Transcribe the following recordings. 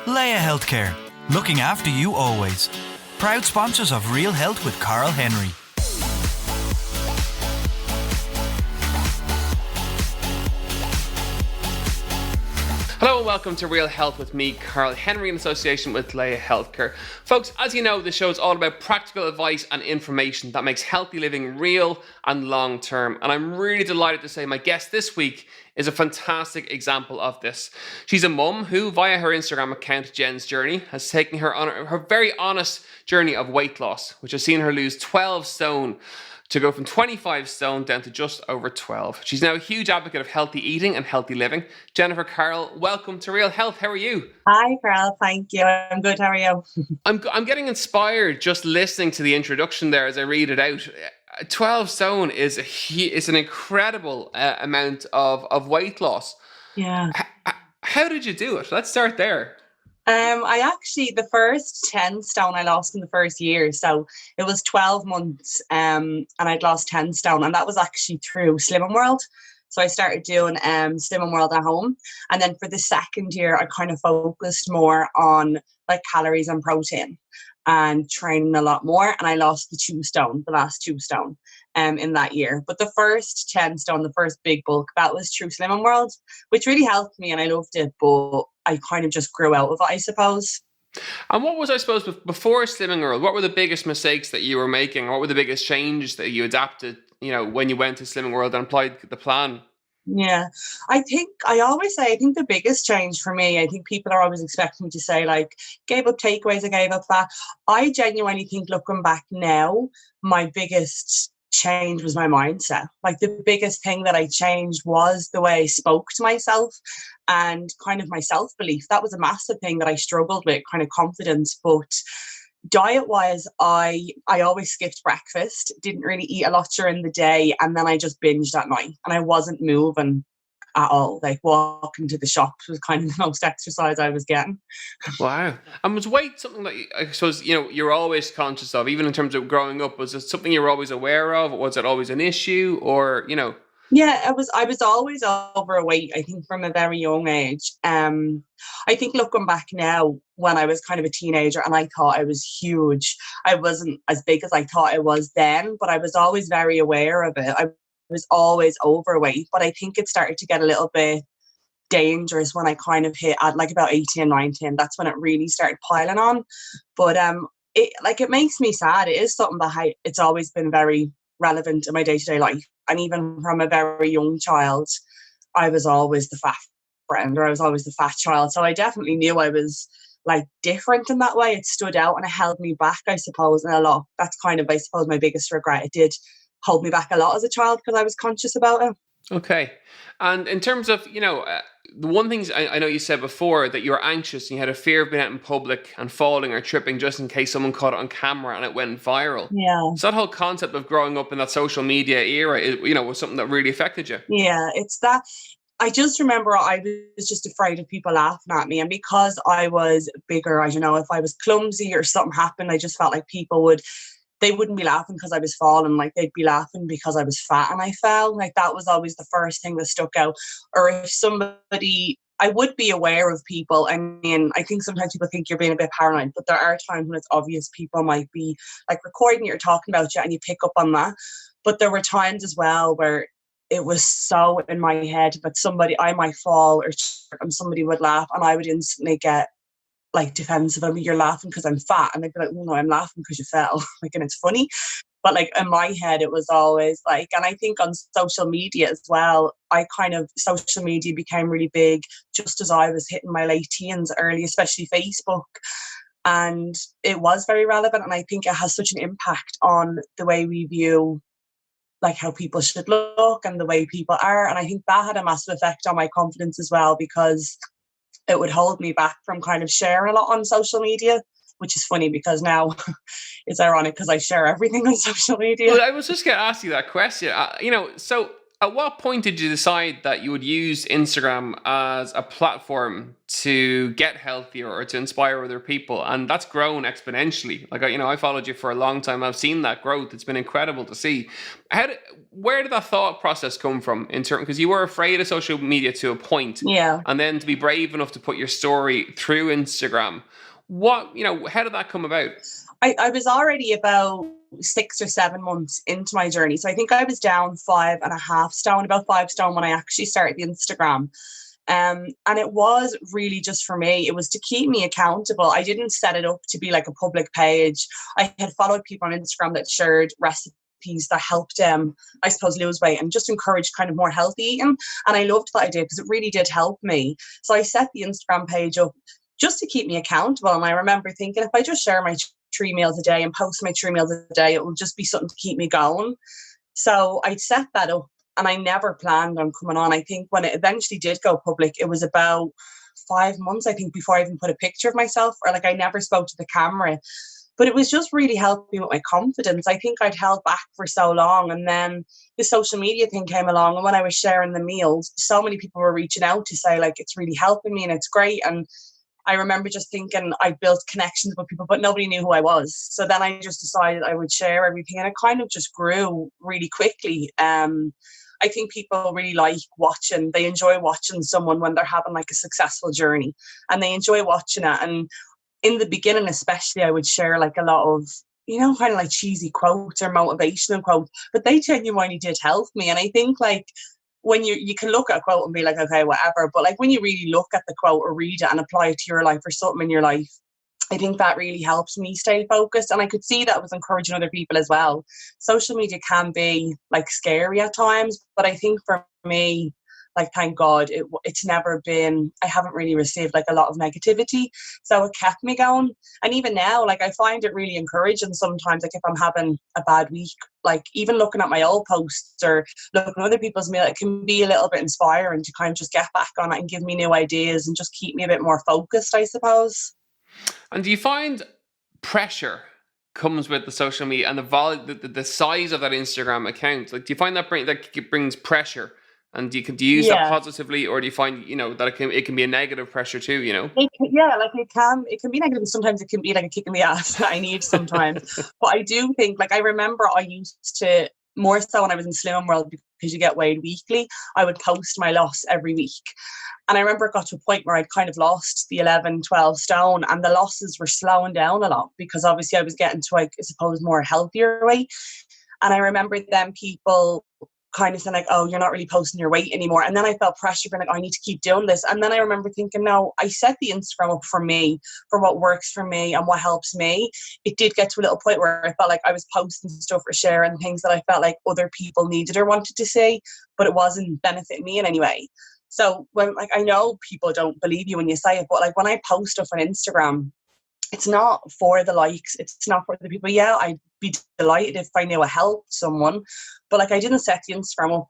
Leia Healthcare, looking after you always. Proud sponsors of Real Health with Carl Henry. Hello and welcome to Real Health with me, Carl Henry, in association with Leia Healthcare. Folks, as you know, this show is all about practical advice and information that makes healthy living real and long-term. And I'm really delighted to say my guest this week is a fantastic example of this. She's a mum who, via her Instagram account, Jen's Journey, has taken her on her very honest journey of weight loss, which has seen her lose 12 stone to go from 25 stone down to just over 12. She's now a huge advocate of healthy eating and healthy living. Jennifer Carroll, welcome to Real Health. How are you? Hi, Carol. Thank you. I'm good. How are you? I'm getting inspired just listening to the introduction there as I read it out. 12 stone is an incredible amount of weight loss. Yeah. How did you do it? Let's start there. The first 10 stone I lost in the first year. So it was 12 months and I'd lost 10 stone. And that was actually through Slimming World. So I started doing Slimming World at home. And then for the second year, I kind of focused more on like calories and protein and training a lot more. And I lost the last 2 stone in that year. But the first 10 stone, the first big bulk, that was through Slimming World, which really helped me and I loved it. But I kind of just grew out of it, I suppose. And what was, I suppose, before Slimming World, what were the biggest mistakes that you were making? What were the biggest changes that you adapted, when you went to Slimming World and applied the plan? Yeah, I think the biggest change for me, I think people are always expecting me to say like, gave up takeaways, I gave up that. I genuinely think looking back now, my biggest change was my mindset. Like the biggest thing that I changed was the way I spoke to myself and kind of my self-belief. That was a massive thing that I struggled with, kind of confidence. But diet-wise, I always skipped breakfast, didn't really eat a lot during the day, and then I just binged at night. And I wasn't moving at all. Like walking to the shops was kind of the most exercise I was getting. Wow. And was weight something that I suppose, you're always conscious of, even in terms of growing up? Was it something you were always aware of? Was it always an issue or? Yeah, I was always overweight, I think, from a very young age. I think looking back now, when I was kind of a teenager and I thought I was huge, I wasn't as big as I thought I was then, but I was always very aware of it. I was always overweight, but I think it started to get a little bit dangerous when I kind of hit at like about 18, 19. That's when it really started piling on. But it makes me sad. It is something that it's always been very relevant in my day-to-day life. And even from a very young child, I was always the fat friend, or I was always the fat child. So I definitely knew I was like different in that way. It stood out and it held me back, I suppose, in a lot. That's kind of, I suppose, my biggest regret. It did hold me back a lot as a child because I was conscious about it. Okay. And in terms of, the one thing I know you said before that you were anxious and you had a fear of being out in public and falling or tripping just in case someone caught it on camera and it went viral. Yeah. So that whole concept of growing up in that social media era, was something that really affected you. Yeah, it's that. I just remember I was just afraid of people laughing at me. And because I was bigger, I don't know, if I was clumsy or something happened, I just felt like they wouldn't be laughing because I was falling, like they'd be laughing because I was fat and I fell. Like that was always the first thing that stuck out. Or if I would be aware of people. I mean, I think sometimes people think you're being a bit paranoid, but there are times when it's obvious people might be like recording you or talking about you and you pick up on that. But there were times as well where it was so in my head that I might fall and somebody would laugh and I would instantly get like defensive of me. You're laughing because I'm fat, and they'd be like, "Oh no, I'm laughing because you fell." Like, and it's funny, but like in my head, it was always like. And I think on social media as well, social media became really big just as I was hitting my late teens, early, especially Facebook, and it was very relevant. And I think it has such an impact on the way we view like how people should look and the way people are. And I think that had a massive effect on my confidence as well, because it would hold me back from kind of sharing a lot on social media, which is funny because now it's ironic because I share everything on social media. Well, I was just going to ask you that question. So At what point did you decide that you would use Instagram as a platform to get healthier or to inspire other people? And that's grown exponentially. Like, I followed you for a long time. I've seen that growth. It's been incredible to see. Where did that thought process come from in terms, because you were afraid of social media to a point, Yeah. and then to be brave enough to put your story through Instagram. How did that come about? I was already about 6 or 7 months into my journey. So I think I was down 5.5 stone, about 5 stone when I actually started the Instagram. And it was really just for me, it was to keep me accountable. I didn't set it up to be like a public page. I had followed people on Instagram that shared recipes that helped them, I suppose, lose weight and just encourage kind of more healthy eating. And I loved that idea because it really did help me. So I set the Instagram page up just to keep me accountable. And I remember thinking, if I just share my 3 meals a day and post my 3 meals a day, it will just be something to keep me going. So I set that up and I never planned on coming on. I think when it eventually did go public, it was about 5 months, I think, before I even put a picture of myself, or like I never spoke to the camera. But it was just really helping me with my confidence. I think I'd held back for so long. And then the social media thing came along. And when I was sharing the meals, so many people were reaching out to say, like, it's really helping me and it's great. And I remember just thinking I built connections with people, but nobody knew who I was. So then I just decided I would share everything. And it kind of just grew really quickly. I think people really like watching. They enjoy watching someone when they're having like a successful journey, and they enjoy watching it. And in the beginning, especially, I would share like a lot of, kind of like cheesy quotes or motivational quotes, but they genuinely did help me. And I think like when you can look at a quote and be like, okay, whatever. But like when you really look at the quote or read it and apply it to your life or something in your life, I think that really helps me stay focused. And I could see that was encouraging other people as well. Social media can be like scary at times, but I think for me, like, thank God, it's never been, I haven't really received like a lot of negativity. So it kept me going. And even now, like, I find it really encouraging sometimes, like if I'm having a bad week, like even looking at my old posts or looking at other people's meal, it can be a little bit inspiring to kind of just get back on it and give me new ideas and just keep me a bit more focused, I suppose. And do you find pressure comes with the social media and the size of that Instagram account? Like, do you find that brings pressure? And do you use that Yeah. positively, or do you find that it can be a negative pressure too? Yeah, like it can be negative. Sometimes it can be like a kick in the ass that I need sometimes. But I do think, like, I remember I used to, more so when I was in Slim World, because you get weighed weekly, I would post my loss every week. And I remember it got to a point where I'd kind of lost the 11, 12 stone, and the losses were slowing down a lot because obviously I was getting to, like, I suppose, more healthier weight. And I remember then people kind of saying like, oh, you're not really posting your weight anymore. And then I felt pressure being like, oh, I need to keep doing this. And then I remember thinking, no, I set the Instagram up for me, for what works for me and what helps me. It did get to a little point where I felt like I was posting stuff or sharing things that I felt like other people needed or wanted to see, but it wasn't benefiting me in any way. So when, like, I know people don't believe you when you say it, but like when I post stuff on Instagram, it's not for the likes, it's not for the people. Yeah, I'd be delighted if I knew it helped someone, but like I didn't set the Instagram up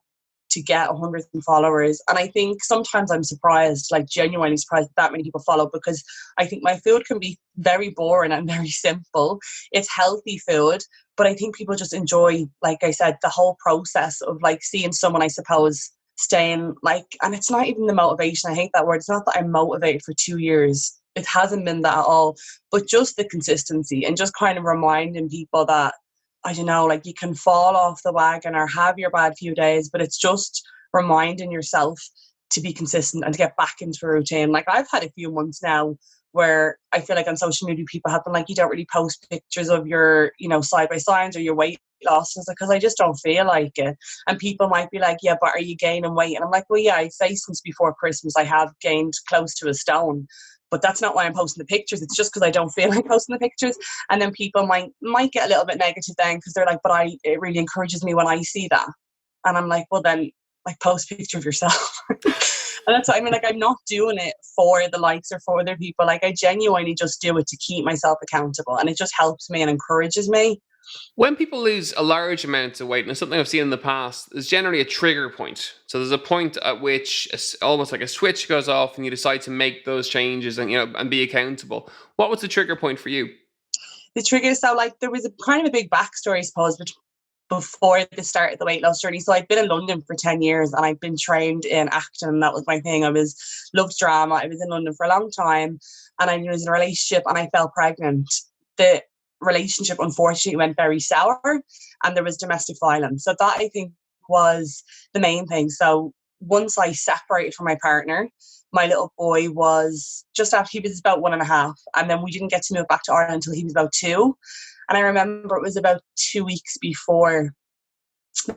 to get 100 followers. And I think sometimes I'm surprised, like genuinely surprised that many people follow, because I think my food can be very boring and very simple. It's healthy food, but I think people just enjoy, like I said, the whole process of like seeing someone, I suppose, staying like, and it's not even the motivation. I hate that word. It's not that I'm motivated for 2 years. It hasn't been that at all, but just the consistency and just kind of reminding people that, I don't know, like you can fall off the wagon or have your bad few days, but it's just reminding yourself to be consistent and to get back into a routine. Like I've had a few months now where I feel like on social media, people have been like, you don't really post pictures of your, side by sides or your weight loss, because I just don't feel like it. And people might be like, yeah, but are you gaining weight? And I'm like, well, yeah, I'd say since before Christmas, I have gained close to a stone. But that's not why I'm posting the pictures. It's just because I don't feel like posting the pictures. And then people might get a little bit negative then because they're like, but it really encourages me when I see that. And I'm like, well then, like, post a picture of yourself. And that's what I mean. Like, I'm not doing it for the likes or for other people. Like, I genuinely just do it to keep myself accountable. And it just helps me and encourages me. When people lose a large amount of weight, and it's something I've seen in the past, there's generally a trigger point. So there's a point at which almost like a switch goes off and you decide to make those changes and be accountable. What was the trigger point for you? The trigger, so like there was a kind of a big backstory, I suppose, before the start of the weight loss journey. So I'd been in London for 10 years and I'd been trained in acting, and that was my thing. Loved drama. I was in London for a long time, and I was in a relationship and I fell pregnant. The relationship unfortunately went very sour, and there was domestic violence. So that, I think, was the main thing. So once I separated from my partner, my little boy was just after, he was about 1.5, and then we didn't get to move back to Ireland until he was about 2. And I remember it was about 2 weeks before,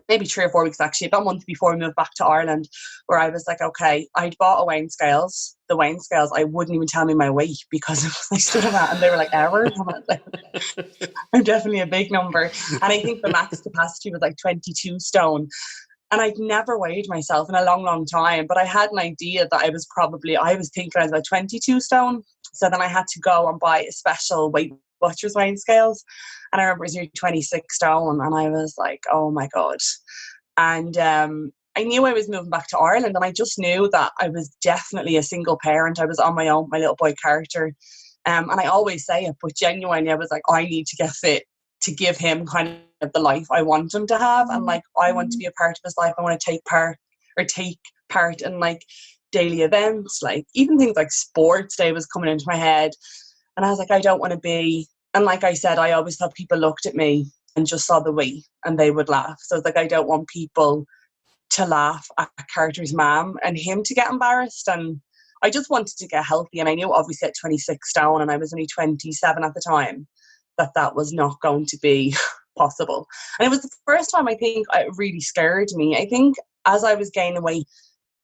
maybe 3 or 4 weeks actually, about a month before we moved back to Ireland, where I was like, okay, I'd bought a weighing scales. The weighing scales, I wouldn't even tell me my weight because I stood on that and they were like, ever? I'm definitely a big number. And I think the max capacity was like 22 stone. And I'd never weighed myself in a long, long time, but I had an idea that I was thinking I was about 22 stone. So then I had to go and buy a special Weight Watchers weighing scales. And I remember it was nearly 26 stone. And I was like, oh my God. And I knew I was moving back to Ireland, and I just knew that I was definitely a single parent. I was on my own, my little boy character. And I always say it, but genuinely I was like, I need to get fit to give him kind of the life I want him to have. And like, I want to be a part of his life. I want to take part in like daily events, like even things like sports day was coming into my head. And I was like, I don't want to be, and like I said, I always thought people looked at me and just saw the weight and they would laugh. So it's like, I don't want people to laugh at character's mom and him to get embarrassed. And I just wanted to get healthy. And I knew obviously at 26 stone, and I was only 27 at the time, that was not going to be possible. And it was the first time, I think, it really scared me. I think as I was gaining weight,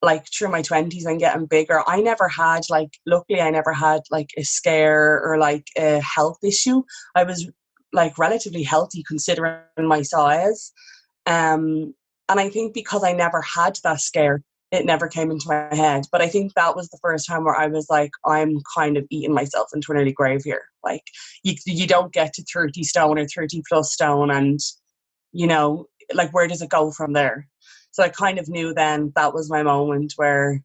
like through my 20s and getting bigger, luckily I never had like a scare or like a health issue. I was like relatively healthy considering my size. And I think because I never had that scare, it never came into my head. But I think that was the first time where I was like, I'm kind of eating myself into an early grave here. Like you don't get to 30 stone or 30 plus stone, and you know, like where does it go from there? So I kind of knew then that was my moment where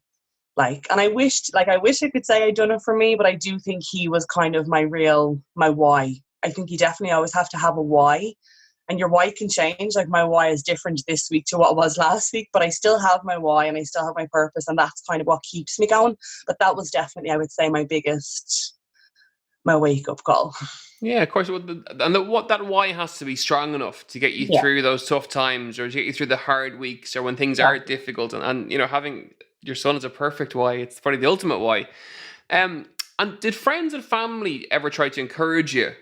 like, and I wish I could say I'd done it for me, but I do think he was kind of my why. I think you definitely always have to have a why. And your why can change. Like my why is different this week to what it was last week, but I still have my why and I still have my purpose, and that's kind of what keeps me going. But that was definitely, I would say, my wake up call. Yeah, of course. That why has to be strong enough to get you Yeah. through those tough times, or to get you through the hard weeks, or when things are difficult. And you know, having your son is a perfect why. It's probably the ultimate why. And did friends and family ever try to encourage you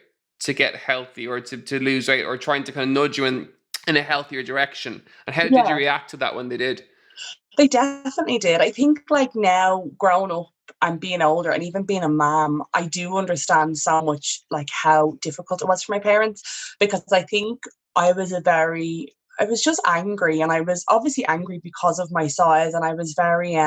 to get healthy, or to lose weight, or trying to kind of nudge you in a healthier direction? And how did you react to that when they did? They definitely did. I think like now growing up and being older and even being a mom, I do understand so much like how difficult it was for my parents, because I think I was just angry, and I was obviously angry because of my size, and I was very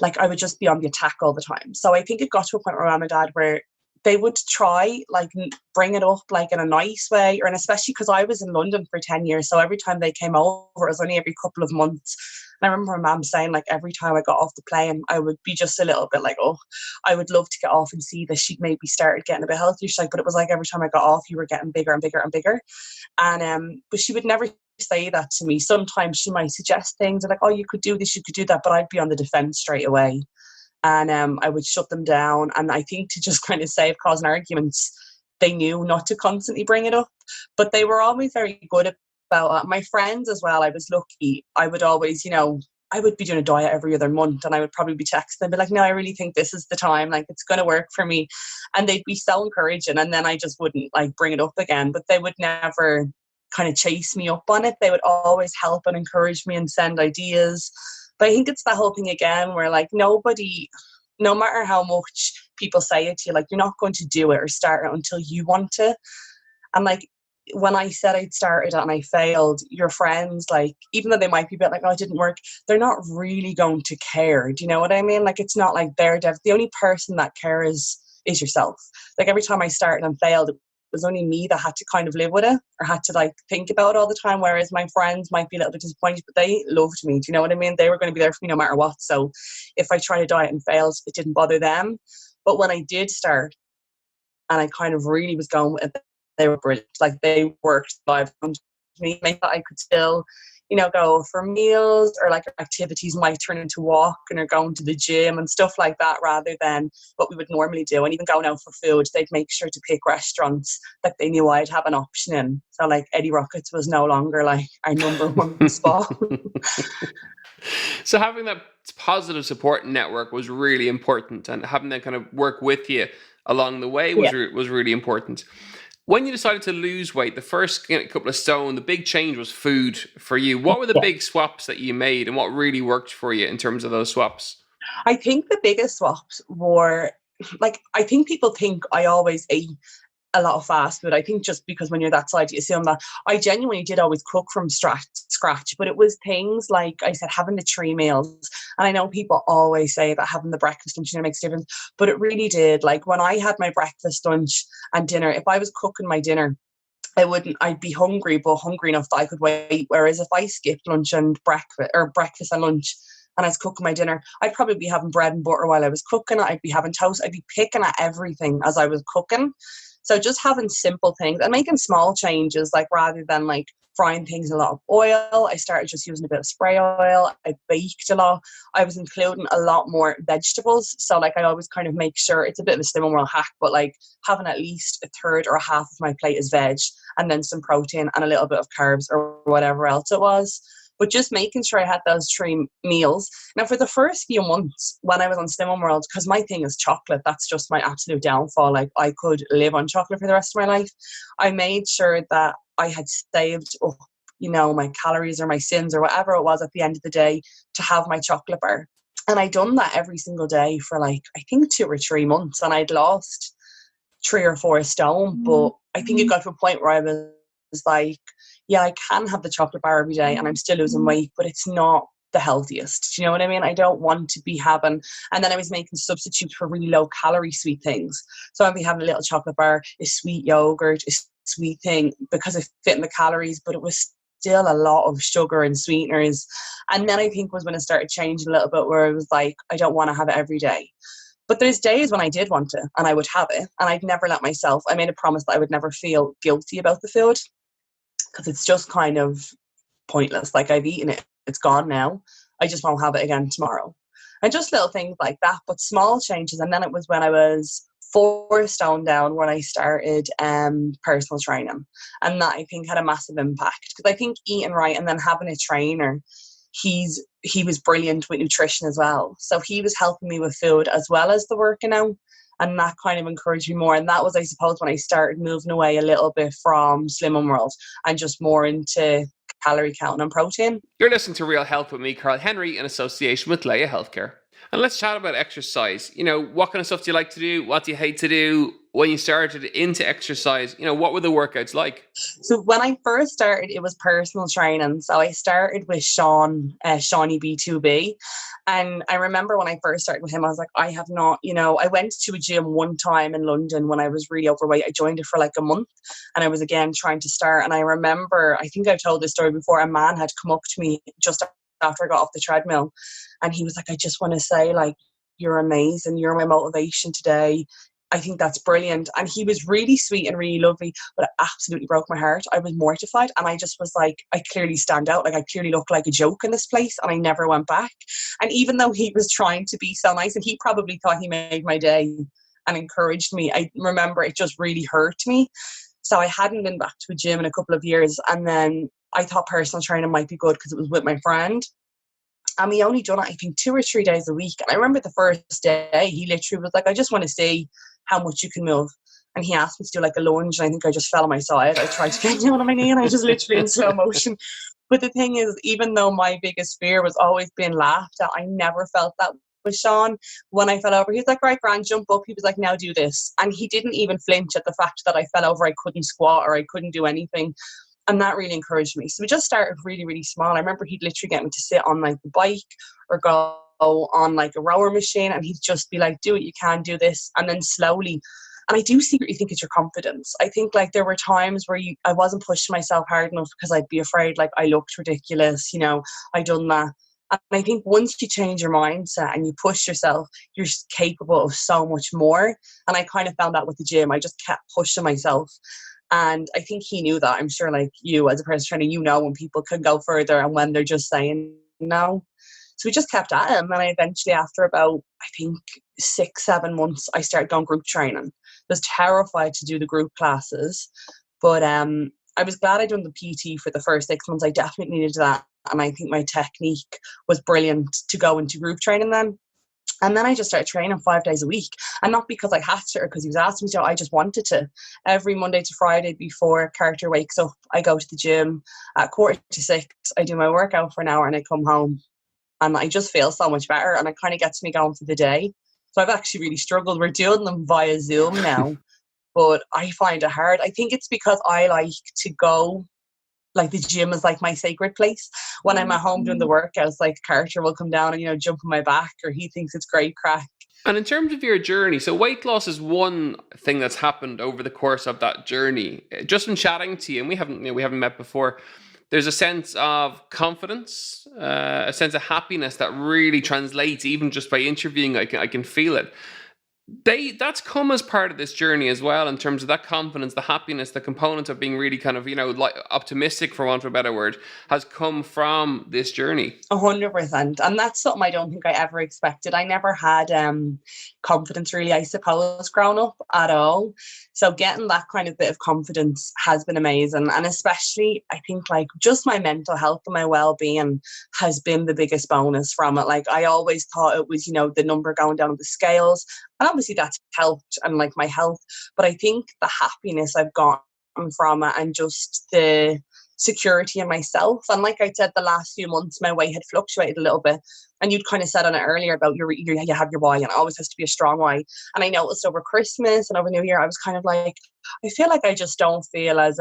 like I would just be on the attack all the time. So I think it got to a point where mom and dad where they would try like bring it up like in a nice way, and especially because I was in London for 10 years, so every time they came over it was only every couple of months. And I remember my mom saying like every time I got off the plane I would be just a little bit like, oh, I would love to get off and see that she'd maybe started getting a bit healthier. She's like, but it was like every time I got off you were getting bigger and bigger and bigger. And but she would never say that to me. Sometimes she might suggest things like, oh, you could do this, you could do that, but I'd be on the defense straight away. And I would shut them down. And I think to just kind of save causing arguments, they knew not to constantly bring it up. But they were always very good about it. My friends as well, I was lucky. I would always, I would be doing a diet every other month, and I would probably be texting them, be like, no, I really think this is the time. Like, it's going to work for me. And they'd be so encouraging. And then I just wouldn't like bring it up again. But they would never kind of chase me up on it. They would always help and encourage me and send ideas. But I think it's that whole thing again where like nobody, no matter how much people say it to you, like you're not going to do it or start it until you want to. And like when I said I'd started it and I failed, your friends, like even though they might be a bit like, oh, it didn't work, they're not really going to care. Do you know what I mean? Like it's not like the only person that cares is yourself. Like every time I started and failed, it was only me that had to kind of live with it or had to like think about it all the time, whereas my friends might be a little bit disappointed, but they loved me. Do you know what I mean? They were going to be there for me no matter what. So if I tried a diet and failed, it didn't bother them. But when I did start and I kind of really was going with it, they were brilliant. Like, they worked live on me, make that I could still, go for meals, or like activities might turn into walking or going to the gym and stuff like that, rather than what we would normally do. And even going out for food, they'd make sure to pick restaurants that they knew I'd have an option in. So like Eddie Rockets was no longer like our number one spot. So having that positive support network was really important, and having them kind of work with you along the way was Yeah. was really important. When you decided to lose weight, the first couple of stone, the big change was food for you. What were the Yeah. big swaps that you made, and what really worked for you in terms of those swaps? I think the biggest swaps were, like, I think people think I always ate a lot of fast food. I think just because when you're that side, you assume that. I genuinely did always cook from scratch, but it was things like I said, having the 3 meals. And I know people always say that having the breakfast, lunch, dinner makes a difference, but it really did. Like, when I had my breakfast, lunch, and dinner, if I was cooking my dinner, I'd be hungry, but hungry enough that I could wait. Whereas if I skipped lunch and breakfast and lunch, and I was cooking my dinner, I'd probably be having bread and butter while I was cooking it. I'd be having toast. I'd be picking at everything as I was cooking. So just having simple things and making small changes, like, rather than like frying things in a lot of oil, I started just using a bit of spray oil. I baked a lot. I was including a lot more vegetables. So like, I always kind of make sure, it's a bit of a slim world hack, but like having at least a third or a half of my plate is veg, and then some protein and a little bit of carbs or whatever else it was. But just making sure I had those 3 meals. Now, for the first few months when I was on Slim World, because my thing is chocolate, that's just my absolute downfall. Like, I could live on chocolate for the rest of my life. I made sure that I had saved up, my calories or my sins or whatever it was at the end of the day to have my chocolate bar. And I'd done that every single day for like, I think 2 or 3 months, and I'd lost 3 or 4 stone. But I think it got to a point where I was like, yeah, I can have the chocolate bar every day and I'm still losing weight, but it's not the healthiest. Do you know what I mean? I don't want to be having, and then I was making substitutes for really low calorie sweet things. So I'd be having a little chocolate bar, a sweet yogurt, a sweet thing, because it fit in the calories, but it was still a lot of sugar and sweeteners. And then I think was when it started changing a little bit, where it was like, I don't want to have it every day. But there's days when I did want it and I would have it, and I'd never let myself, I made a promise that I would never feel guilty about the food, because it's just kind of pointless. Like, I've eaten it, it's gone now. I just won't have it again tomorrow. And just little things like that, but small changes. And then it was when I was 4 stone down when I started personal training. And that, I think, had a massive impact, because I think eating right and then having a trainer, he was brilliant with nutrition as well. So he was helping me with food as well as the working out. And that kind of encouraged me more. And that was, I suppose, when I started moving away a little bit from Slim World and just more into calorie counting and protein. You're listening to Real Health with me, Carl Henry, in association with Leia Healthcare. And let's chat about exercise. What kind of stuff do you like to do? What do you hate to do? When you started into exercise, what were the workouts like? So when I first started, it was personal training. So I started with Shawnee B2B. And I remember when I first started with him, I was like, I have not, I went to a gym one time in London when I was really overweight. I joined it for like a month, and I was again trying to start. And I remember, I think I've told this story before, a man had come up to me just after I got off the treadmill, and he was like, I just want to say, like, you're amazing. You're my motivation today. I think that's brilliant. And he was really sweet and really lovely, but it absolutely broke my heart. I was mortified, and I just was like, I clearly stand out. Like, I clearly look like a joke in this place, and I never went back. And even though he was trying to be so nice, and he probably thought he made my day and encouraged me, I remember it just really hurt me. So I hadn't been back to a gym in a couple of years. And then I thought personal training might be good because it was with my friend. And we only done it, I think, 2 or 3 days a week. And I remember the first day, he literally was like, I just want to see how much you can move. And he asked me to do like a lunge, and I think I just fell on my side. I tried to get down on my knee, and I just literally in slow motion. But the thing is, even though my biggest fear was always being laughed at, I never felt that with Sean. When I fell over, he was like, right, Gran, jump up. He was like, now do this. And he didn't even flinch at the fact that I fell over. I couldn't squat or I couldn't do anything. And that really encouraged me. So we just started really, really small. I remember he'd literally get me to sit on like the bike or go on like a rower machine, and he'd just be like, do it, you can do this. And then slowly, and I do secretly think it's your confidence. I think like there were times where I wasn't pushing myself hard enough because I'd be afraid like I looked ridiculous, I done that. And I think once you change your mindset and you push yourself, you're capable of so much more. And I kind of found that with the gym. I just kept pushing myself. And I think he knew that. I'm sure, like you as a personal trainer, you know when people can go further and when they're just saying no. So we just kept at him. And I eventually, after about, I think, 6-7 months, I started going group training. I was terrified to do the group classes. But I was glad I'd done the PT for the first 6 months. I definitely needed that. And I think my technique was brilliant to go into group training then. And then I just started training 5 days a week. And not because I had to or because he was asking me to, I just wanted to. Every Monday to Friday before Carter wakes up, I go to the gym at 5:45. I do my workout for an hour and I come home. And I just feel so much better. And it kind of gets me going for the day. So I've actually really struggled. We're doing them via Zoom now. But I find it hard. I think it's because I like to go, like the gym is like my sacred place. When I'm at home doing the workouts, like Carter will come down and, you know, jump on my back, or he thinks it's great crack. And in terms of your journey, so weight loss is one thing that's happened over the course of that journey. Just in chatting to you, and we haven't met before, there's a sense of confidence, a sense of happiness that really translates even just by interviewing. I can feel it. That's come as part of this journey as well, in terms of that confidence, the happiness, the component of being really kind of, like optimistic, for want of a better word, has come from this journey. 100%. And that's something I don't think I ever expected. I never had confidence really, I suppose, growing up at all. So getting that kind of bit of confidence has been amazing. And especially, I think, like, just my mental health and my well-being has been the biggest bonus from it. Like, I always thought it was, the number going down on the scales. And obviously that's helped, and like my health. But I think the happiness I've gotten from it, and just the security in myself. And like I said, the last few months, my weight had fluctuated a little bit. And you'd kind of said on it earlier about you have your why, and it always has to be a strong why. And I noticed over Christmas and over New Year, I was kind of like, I feel like I just don't feel as,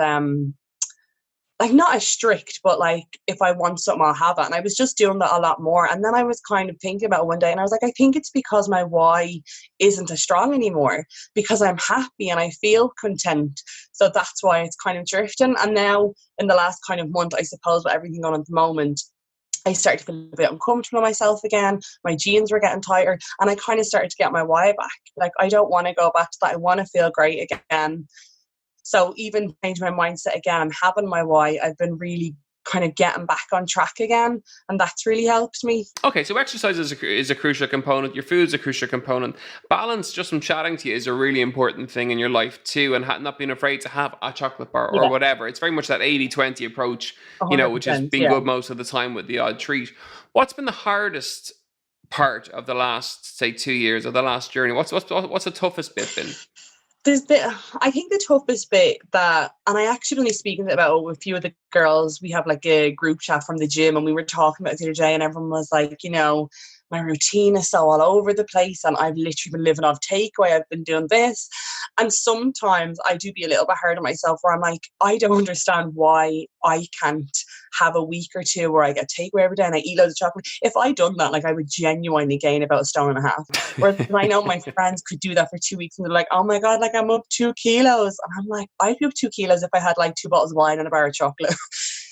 like, not as strict, but like if I want something, I'll have it. And I was just doing that a lot more. And then I was kind of thinking about it one day, and I was like, I think it's because my why isn't as strong anymore, because I'm happy and I feel content. So that's why it's kind of drifting. And now in the last kind of month, I suppose, with everything on at the moment, I started to feel a bit uncomfortable with myself again. My jeans were getting tighter, and I kind of started to get my why back. Like, I don't want to go back to that. I want to feel great again. So even changing my mindset again and having my why, I've been really kind of getting back on track again. And that's really helped me. Okay, so exercise is a crucial component. Your food's a crucial component. Balance, just from chatting to you, is a really important thing in your life too. And not being afraid to have a chocolate bar or whatever. It's very much that 80-20 approach, which has been good most of the time with the odd treat. What's been the hardest part of the last, say, 2 years, or the last journey? What's the toughest bit been? I think the toughest bit and I actually only speaking about with a few of the girls, we have like a group chat from the gym, and we were talking about it the other day, and everyone was like, my routine is so all over the place, and I've literally been living off takeaway. I've been doing this. And sometimes I do be a little bit hard on myself, where I'm like, I don't understand why I can't have a week or two where I get takeaway every day and I eat loads of chocolate. If I'd done that, like, I would genuinely gain about 1.5 stones. Whereas I know my friends could do that for 2 weeks and they're like, oh my God, like, I'm up 2 kilos. And I'm like, I'd be up 2 kilos if I had like 2 bottles of wine and a bar of chocolate.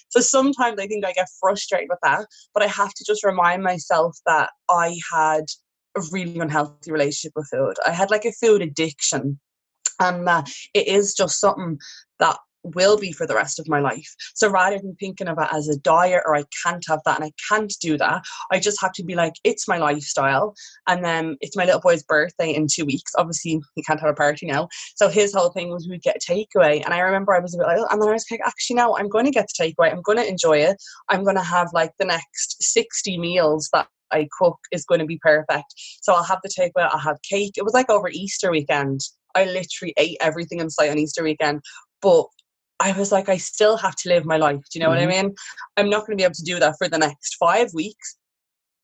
So sometimes I think I get frustrated with that, but I have to just remind myself that I had a really unhealthy relationship with food. I had like a food addiction, and it is just something that will be for the rest of my life. So rather than thinking of it as a diet, or I can't have that and I can't do that, I just have to be like, it's my lifestyle. And then it's my little boy's birthday in 2 weeks. Obviously he can't have a party now, so his whole thing was we'd get a takeaway. And I remember I was a bit like, and then I was like, actually no, I'm going to get the takeaway, I'm going to enjoy it, I'm going to have like the next 60 meals that I cook is going to be perfect. So I'll have the takeaway, I'll have cake. It was like over Easter weekend, I literally ate everything in sight on Easter weekend. But I was like, I still have to live my life. Do you know what I mean? I'm not going to be able to do that for the next 5 weeks,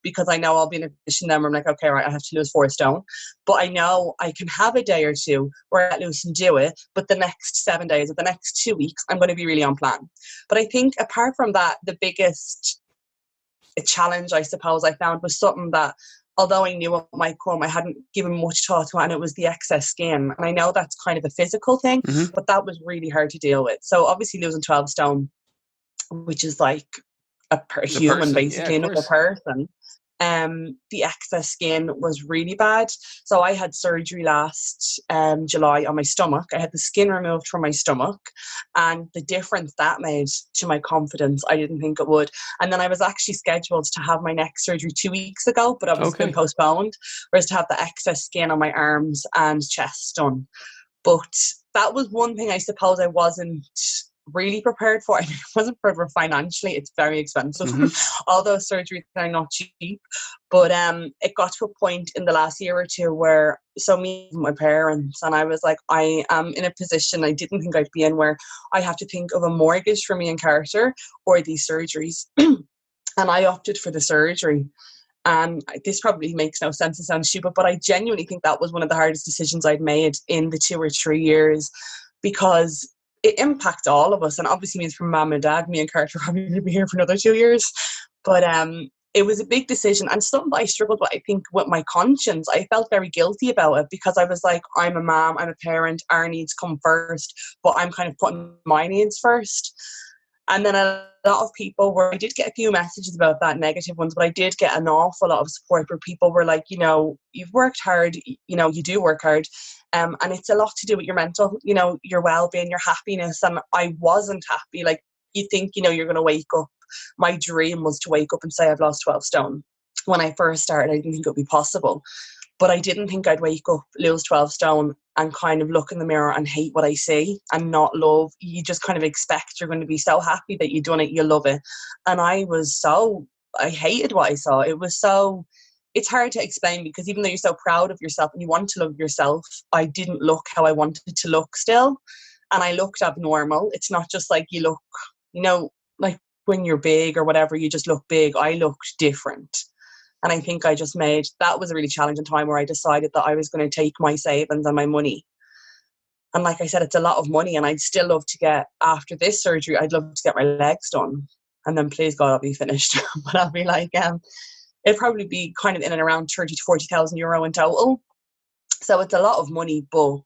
because I know I'll be in a position then where I'm like, okay, right, I have to lose 4 stone. But I know I can have a day or two where I let loose and do it. But the next 7 days or the next 2 weeks, I'm going to be really on plan. But I think apart from that, the biggest challenge, I suppose, I found was something that, although I knew it might come, I hadn't given much thought to it, and it was the excess skin. And I know that's kind of a physical thing, but that was really hard to deal with. So obviously losing 12 stone, which is like a human, basically, another person. The excess skin was really bad. So I had surgery last July on my stomach. I had the skin removed from my stomach, and the difference that made to my confidence, I didn't think it would. And then I was actually scheduled to have my next surgery 2 weeks ago, but obviously it's been postponed, whereas to have the excess skin on my arms and chest done. But that was one thing I suppose I wasn't really prepared for. I mean, I wasn't prepared for financially. It's very expensive. All those surgeries are not cheap. But it got to a point in the last year or two where, so me and my parents, and I was like, I am in a position I didn't think I'd be in, where I have to think of a mortgage for me and Carter or these surgeries. And I opted for the surgery. And this probably makes no sense and sounds stupid, but I genuinely think that was one of the hardest decisions I'd made in the 2 or 3 years, because it impacts all of us, and obviously means for mum and dad, me and Carter probably going to be here for another 2 years. But it was a big decision, and something that I struggled with, I think, with my conscience. I felt very guilty about it, because I was like, I'm a mom, I'm a parent, our needs come first, but I'm kind of putting my needs first. And then a lot of people were, I did get a few messages about that, negative ones, but I did get an awful lot of support where people were like, you know, you've worked hard, you know, you do work hard. And it's a lot to do with your mental, you know, your well-being, your happiness. And I wasn't happy. Like, you think, you know, you're going to wake up. My dream was to wake up and say I've lost 12 stone. When I first started, I didn't think it would be possible. But I didn't think I'd wake up, lose 12 stone, and kind of look in the mirror and hate what I see and not love. You just kind of expect you're going to be so happy that you've done it, you love it. And I hated what I saw. It's hard to explain, because even though you're so proud of yourself and you want to love yourself, I didn't look how I wanted to look still. And I looked abnormal. It's not just like you look, you know, like when you're big or whatever, you just look big. I looked different. And I think that was a really challenging time where I decided that I was going to take my savings and my money. And like I said, it's a lot of money, and I'd still love to get, after this surgery, I'd love to get my legs done. And then please God, I'll be finished. But I'll be like, it'd probably be kind of in and around 30 to 40,000 euro in total. So it's a lot of money, but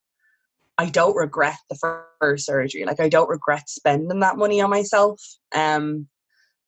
I don't regret the first surgery. Like, I don't regret spending that money on myself.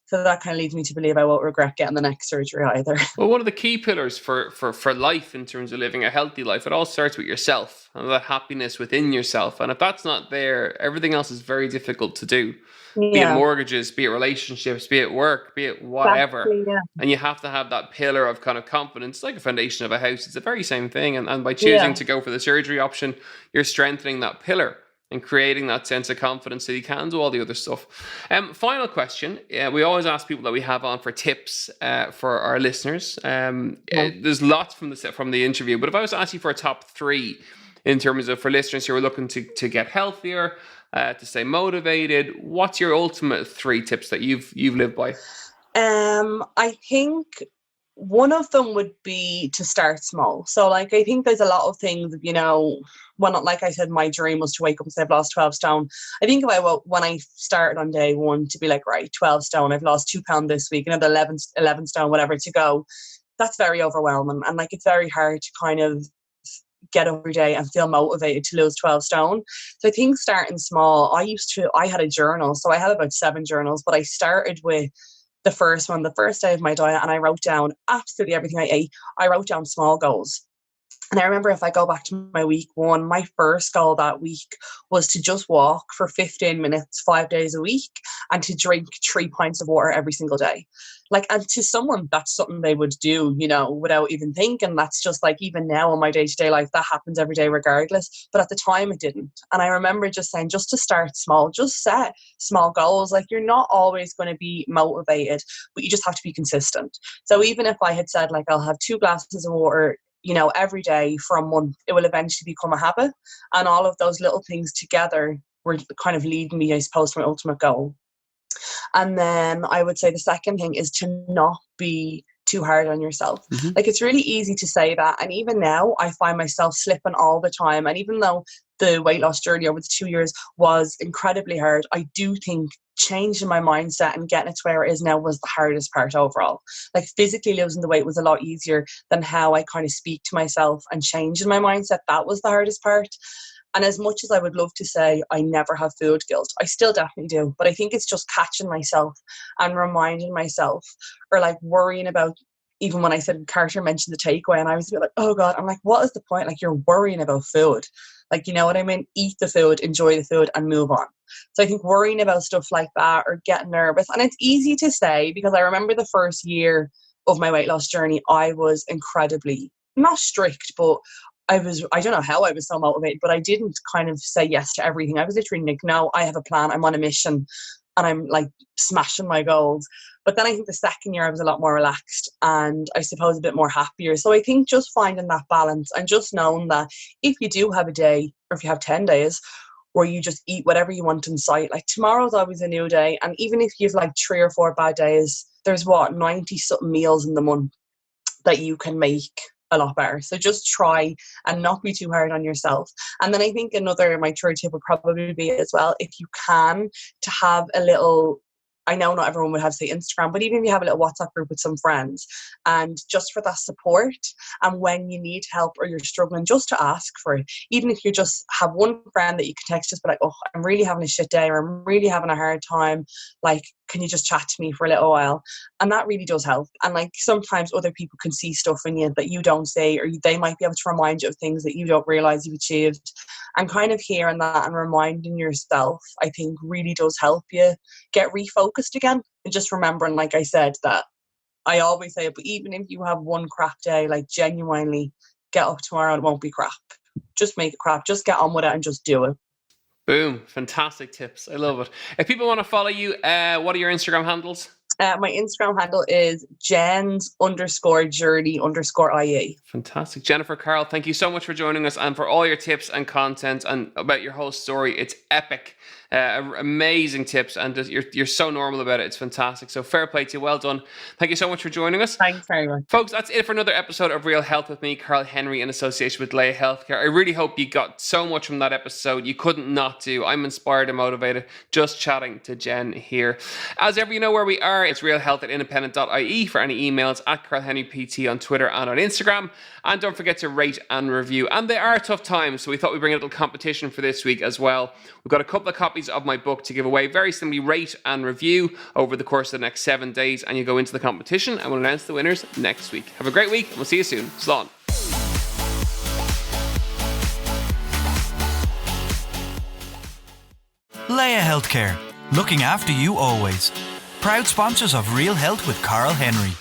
So that kind of leads me to believe I won't regret getting the next surgery either. Well, one of the key pillars for life, in terms of living a healthy life, it all starts with yourself and that happiness within yourself. And if that's not there, everything else is very difficult to do. Yeah. Be it mortgages, be it relationships, be it work, be it whatever. Exactly, yeah. And you have to have that pillar of kind of confidence, like a foundation of a house. It's the very same thing. And by choosing to go for the surgery option, you're strengthening that pillar and creating that sense of confidence so you can do all the other stuff. Final question. We always ask people that we have on for tips for our listeners. There's lots from the interview, but if I was to ask you for a top 3 in terms of, for listeners who are looking to get healthier, to stay motivated, what's your ultimate 3 tips that you've lived by? I think one of them would be to start small. So, like, I think there's a lot of things, you know, like I said, my dream was to wake up and say I've lost 12 stone. I think about when I started on day 1 to be like, right, 12 stone, I've lost 2 pounds this week, another 11 stone, whatever to go. That's very overwhelming. And like, it's very hard to kind of get up every day and feel motivated to lose 12 stone. So I think starting small, I had a journal. So I had about 7 journals, but I started with the first one, the first day of my diet, and I wrote down absolutely everything I ate. I wrote down small goals. And I remember, if I go back to my week 1, my first goal that week was to just walk for 15 minutes, 5 days a week, and to drink 3 pints of water every single day. Like, and to someone, that's something they would do, you know, without even thinking. That's just like, even now in my day-to-day life, that happens every day regardless. But at the time it didn't. And I remember just saying, just to start small, just set small goals. Like, you're not always going to be motivated, but you just have to be consistent. So even if I had said, like, I'll have 2 glasses of water, you know, every day for a month, it will eventually become a habit. And all of those little things together were kind of leading me, I suppose, to my ultimate goal. And then I would say the second thing is to not be too hard on yourself. Mm-hmm. Like, it's really easy to say that. And even now I find myself slipping all the time. And even though the weight loss journey over the 2 years was incredibly hard, I do think changing my mindset and getting it to where it is now was the hardest part overall. Like, physically losing the weight was a lot easier than how I kind of speak to myself and changing my mindset. That was the hardest part. And as much as I would love to say I never have food guilt, I still definitely do. But I think it's just catching myself and reminding myself, or like worrying about even when I said Carter mentioned the takeaway, and I was a bit like, oh God, I'm like, what is the point? Like, you're worrying about food. Like, you know what I mean? Eat the food, enjoy the food, and move on. So I think worrying about stuff like that or getting nervous, and it's easy to say because I remember the first year of my weight loss journey, I was incredibly, not strict, but I don't know how I was so motivated, but I didn't kind of say yes to everything. I was literally like, no, I have a plan. I'm on a mission and I'm like smashing my goals. But then I think the second year I was a lot more relaxed and I suppose a bit more happier. So I think just finding that balance and just knowing that if you do have a day or if you have 10 days where you just eat whatever you want in sight, like tomorrow's always a new day. And even if you've like 3 or 4 bad days, there's 90 something meals in the month that you can make a lot better. So just try and not be too hard on yourself. And then I think my third tip would probably be as well, if you can, to have a little, I know not everyone would have, say, Instagram, but even if you have a little WhatsApp group with some friends, and just for that support, and when you need help or you're struggling, just to ask for it. Even if you just have one friend that you can text, just be like, oh, I'm really having a shit day, or I'm really having a hard time, like, can you just chat to me for a little while? And that really does help. And like sometimes other people can see stuff in you that you don't say, or they might be able to remind you of things that you don't realize you've achieved. And kind of hearing that and reminding yourself, I think really does help you get refocused again. And just remembering, like I said, that I always say it, but even if you have one crap day, like genuinely get up tomorrow and it won't be crap. Just make it crap. Just get on with it and just do it. Boom. Fantastic tips. I love it. If people want to follow you, what are your Instagram handles? My Instagram handle is Jens_journey_IE. Fantastic. Jennifer, Carroll, thank you so much for joining us and for all your tips and content and about your whole story. It's epic. Amazing tips, and you're so normal about it. It's fantastic. So fair play to you. Well done. Thank you so much for joining us. Thanks very much. Folks, that's it for another episode of Real Health with me, Carl Henry, in association with Leia Healthcare. I really hope you got so much from that episode. You couldn't not do. I'm inspired and motivated just chatting to Jen here. As ever, you know where we are. It's realhealth@independent.ie for any emails, at Carl Henry PT on Twitter and on Instagram. And don't forget to rate and review. And they are tough times, so we thought we'd bring a little competition for this week as well. We've got a couple of copies of my book to give away. Very simply, rate and review over the course of the next 7 days, and you go into the competition, and we'll announce the winners next week. Have a great week, and we'll see you soon. Slán. Leia Healthcare, looking after you always. Proud sponsors of Real Health with Carl Henry.